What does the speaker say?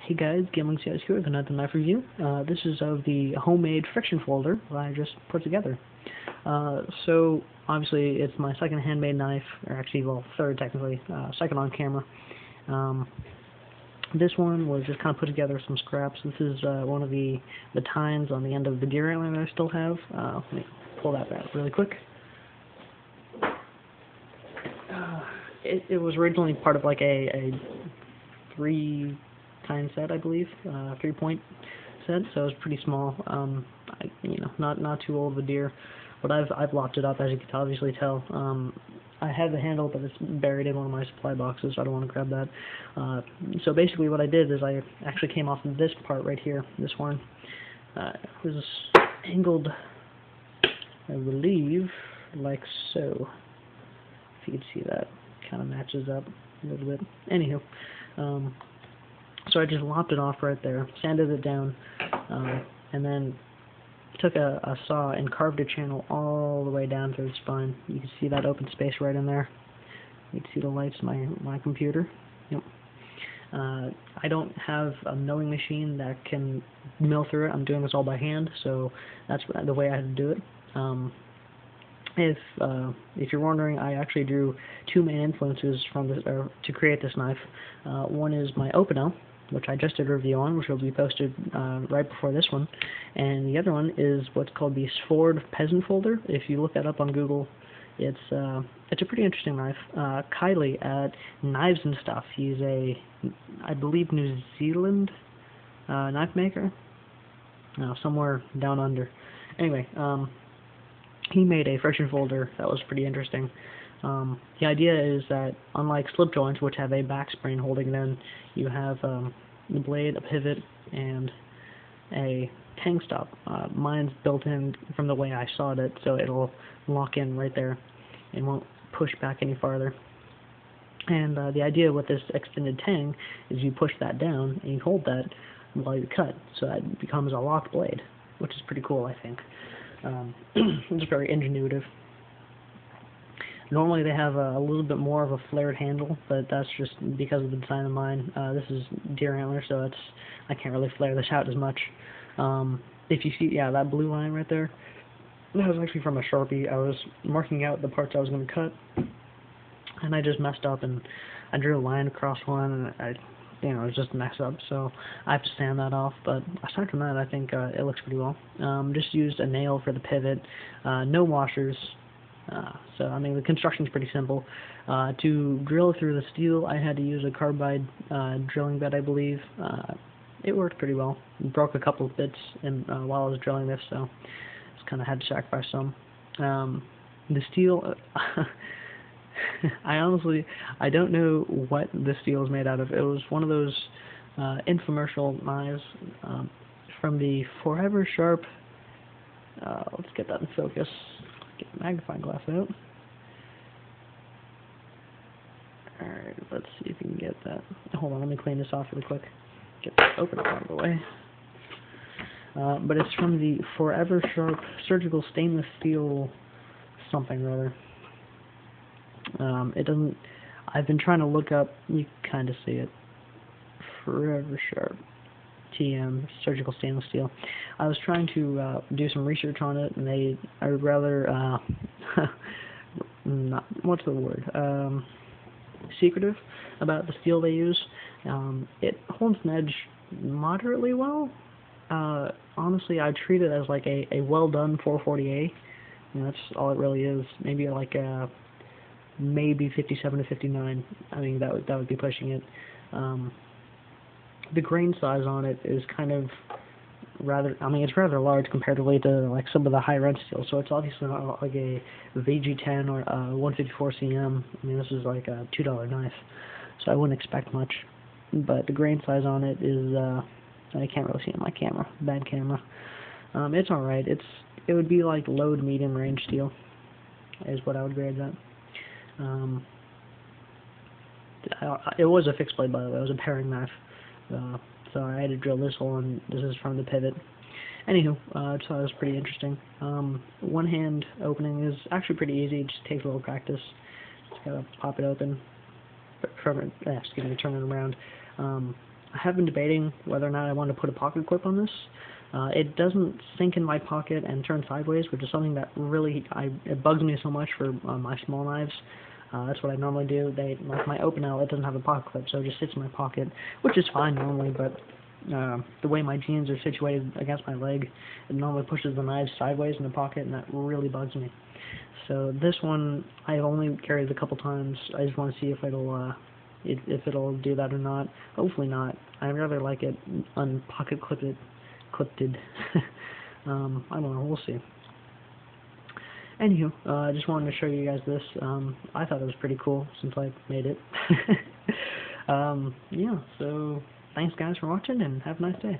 Hey guys, Gambling CS here with another knife review. This is of the homemade friction folder that I just put together. So obviously it's my second handmade knife, or actually, well, third technically, second on camera. This one was just kind of put together some scraps. This is one of the tines on the end of the deer antler that I still have. Let me pull that back really quick. It was originally part of like a 3-tine set, I believe, 3-point set, so it was pretty small. Not too old of a deer, but I've lopped it up, as you can obviously tell. I have the handle, but it's buried in one of my supply boxes, so I don't want to grab that. So basically what I did is I actually came off of this part right here, this horn. It was angled, I believe, like so. If you can see that, kind of matches up a little bit. Anywho, so I just lopped it off right there, sanded it down, and then took a saw and carved a channel all the way down through the spine. You can see that open space right in there. You can see the lights of my computer. Yep. I don't have a milling machine that can mill through it. I'm doing this all by hand, so that's the way I had to do it. If you're wondering, I actually drew two main influences from this to create this knife. One is my Opinel, which I just did a review on, which will be posted right before this one, and the other one is what's called the Svord Peasant Folder. If you look that up on Google, it's a pretty interesting knife. Kylie at Knives and Stuff, he's I believe, New Zealand knife maker, somewhere down under. Anyway, he made a friction folder that was pretty interesting. The idea is that, unlike slip joints, which have a back spring holding it in, you have the blade, a pivot, and a tang stop. Mine's built in from the way I sawed it, so it'll lock in right there and won't push back any farther. And the idea with this extended tang is you push that down and you hold that while you cut, so that it becomes a locked blade, which is pretty cool, I think. It's very ingenuitive. Normally they have a little bit more of a flared handle, but that's just because of the design of mine. This is deer antler, so I can't really flare this out as much. If you see, that blue line right there, that was actually from a Sharpie. I was marking out the parts I was going to cut, and I just messed up, and I drew a line across one, and it was just a mess up, so I have to sand that off. But aside from that, I think it looks pretty well. Just used a nail for the pivot, no washers. So I mean, the construction's pretty simple. To drill through the steel, I had to use a carbide drilling bit, I believe. It worked pretty well. It broke a couple of bits while I was drilling this, so just kind of had to sacrifice some. The steel, I don't know what the steel is made out of. It was one of those infomercial knives from the Forever Sharp. Let's get that in focus. Get the magnifying glass out. Alright, let's see if we can get that. Hold on, let me clean this off really quick. Get the opener out of the way. But it's from the Forever Sharp surgical stainless steel something or other. It doesn't. I've been trying to look up. You can kind of see it. Forever Sharp TM surgical stainless steel. I was trying to do some research on it, and they are rather not, what's the word? Secretive about the steel they use. It holds an edge moderately well. Honestly, I treat it as like a well done 440A. That's all it really is. Maybe like maybe 57 to 59. I mean, that would be pushing it. The grain size on it is kind of rather, it's rather large comparatively to like some of the higher end steel, so it's obviously not like a VG10 or a 154 CM. I mean, this is like a $2 knife, so I wouldn't expect much. But the grain size on it is, I can't really see it in my camera, bad camera. It's alright. It would be like low to medium range steel, is what I would grade that. It was a fixed blade, by the way. It was a paring knife. So I had to drill this hole, and this is from the pivot. Anywho, I just thought it was pretty interesting. One hand opening is actually pretty easy. It just takes a little practice. Just gotta pop it open. Turn it around. I have been debating whether or not I want to put a pocket clip on this. It doesn't sink in my pocket and turn sideways, which is something that really it bugs me so much for my small knives. That's what I normally do. Like my Opinel, it doesn't have a pocket clip, so it just sits in my pocket, which is fine normally, but the way my jeans are situated against my leg, it normally pushes the knives sideways in the pocket, and that really bugs me. So this one, I've only carried it a couple times. I just want to see if it'll do that or not. Hopefully not. I'd rather like it unpocket clipped. I don't know. We'll see. Anywho, I just wanted to show you guys this. I thought it was pretty cool since I made it. Yeah. So thanks guys for watching, and have a nice day.